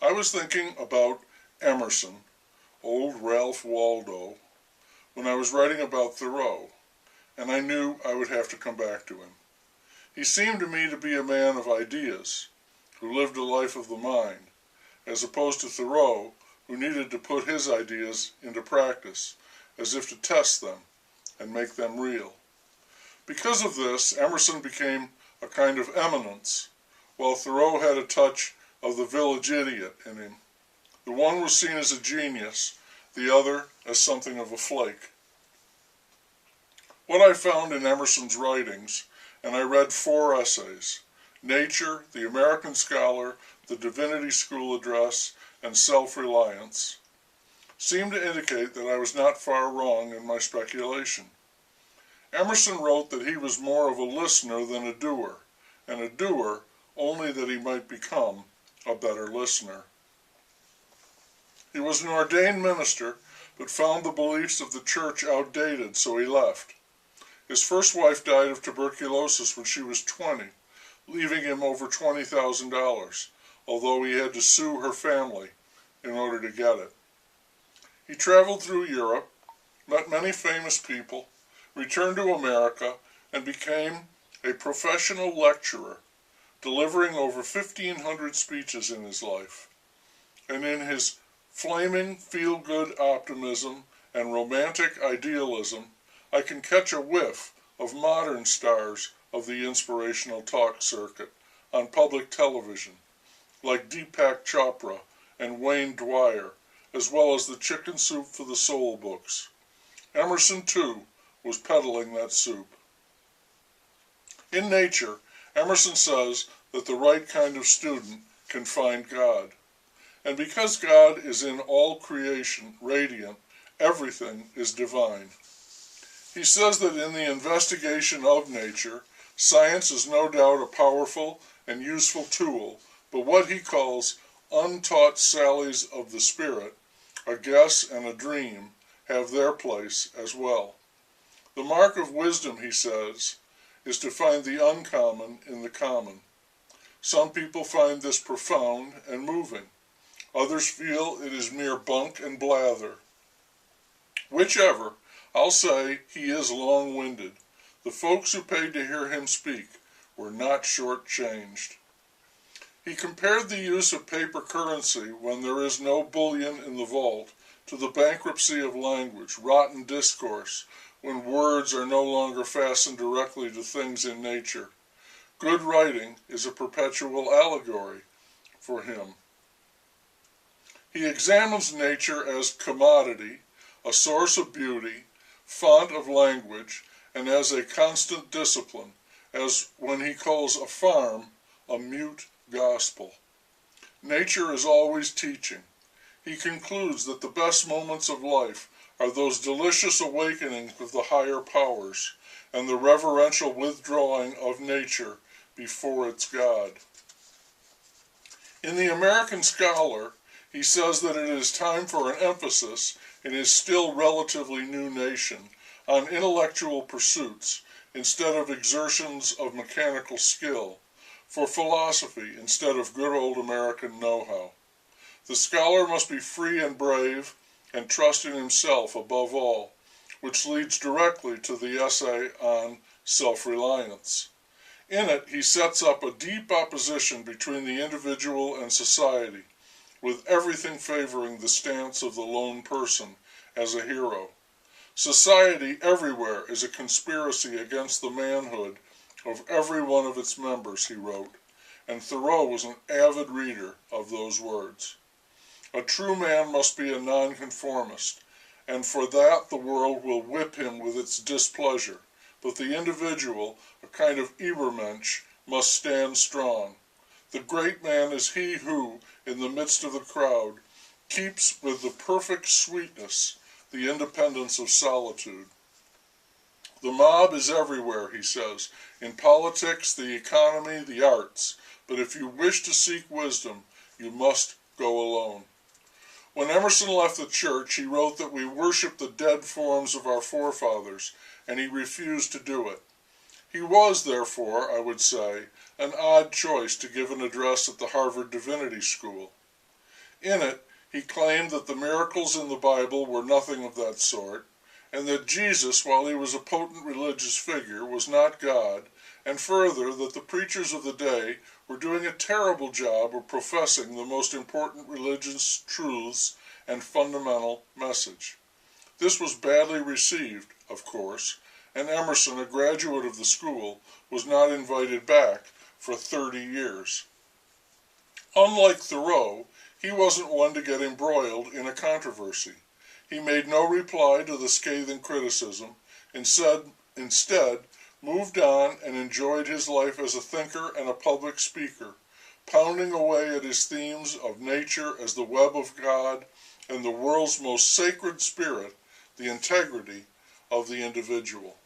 I was thinking about Emerson, old Ralph Waldo, when I was writing about Thoreau, and I knew I would have to come back to him. He seemed to me to be a man of ideas, who lived a life of the mind, as opposed to Thoreau, who needed to put his ideas into practice, as if to test them and make them real. Because of this, Emerson became a kind of eminence, while Thoreau had a touch of the village idiot in him. The one was seen as a genius, the other as something of a flake. What I found in Emerson's writings, and I read 4 essays, Nature, The American Scholar, The Divinity School Address, and Self-Reliance, seemed to indicate that I was not far wrong in my speculation. Emerson wrote that he was more of a listener than a doer, and a doer only that he might become a better listener. He was an ordained minister, but found the beliefs of the church outdated, so he left. His first wife died of tuberculosis when she was 20, leaving him over $20,000, although he had to sue her family in order to get it. He traveled through Europe, met many famous people, returned to America, and became a professional lecturer, delivering over 1,500 speeches in his life. And in his flaming feel-good optimism and romantic idealism, I can catch a whiff of modern stars of the inspirational talk circuit on public television, like Deepak Chopra and Wayne Dwyer, as well as the Chicken Soup for the Soul books. Emerson, too, was peddling that soup. In Nature, Emerson says that the right kind of student can find God. And because God is in all creation, radiant, everything is divine. He says that in the investigation of nature, science is no doubt a powerful and useful tool, but what he calls untaught sallies of the spirit, a guess and a dream, have their place as well. The mark of wisdom, he says, is to find the uncommon in the common. Some people find this profound and moving. Others feel it is mere bunk and blather. Whichever, I'll say he is long-winded. The folks who paid to hear him speak were not short-changed. He compared the use of paper currency when there is no bullion in the vault to the bankruptcy of language, rotten discourse, when words are no longer fastened directly to things in nature. Good writing is a perpetual allegory for him. He examines nature as commodity, a source of beauty, font of language, and as a constant discipline, as when he calls a farm a mute gospel. Nature is always teaching. He concludes that the best moments of life are those delicious awakenings of the higher powers and the reverential withdrawing of nature before its God. In The American Scholar, he says that it is time for an emphasis in his still relatively new nation on intellectual pursuits instead of exertions of mechanical skill, for philosophy instead of good old American know-how. The scholar must be free and brave and trust in himself above all, which leads directly to the essay on self-reliance. In it, he sets up a deep opposition between the individual and society, with everything favoring the stance of the lone person as a hero. Society everywhere is a conspiracy against the manhood of every one of its members, he wrote, and Thoreau was an avid reader of those words. A true man must be a nonconformist, and for that the world will whip him with its displeasure, but the individual, a kind of Übermensch, must stand strong. The great man is he who, in the midst of the crowd, keeps with the perfect sweetness the independence of solitude. The mob is everywhere, he says, in politics, the economy, the arts, but if you wish to seek wisdom, you must go alone. When Emerson left the church, he wrote that we worship the dead forms of our forefathers, and he refused to do it. He was, therefore, I would say, an odd choice to give an address at the Harvard Divinity School. In it, he claimed that the miracles in the Bible were nothing of that sort, and that Jesus, while he was a potent religious figure, was not God, and further, that the preachers of the day were doing a terrible job of professing the most important religious truths and fundamental message. This was badly received, of course, and Emerson, a graduate of the school, was not invited back for 30 years. Unlike Thoreau, he wasn't one to get embroiled in a controversy. He made no reply to the scathing criticism, instead moved on and enjoyed his life as a thinker and a public speaker, pounding away at his themes of nature as the web of God and the world's most sacred spirit, the integrity of the individual.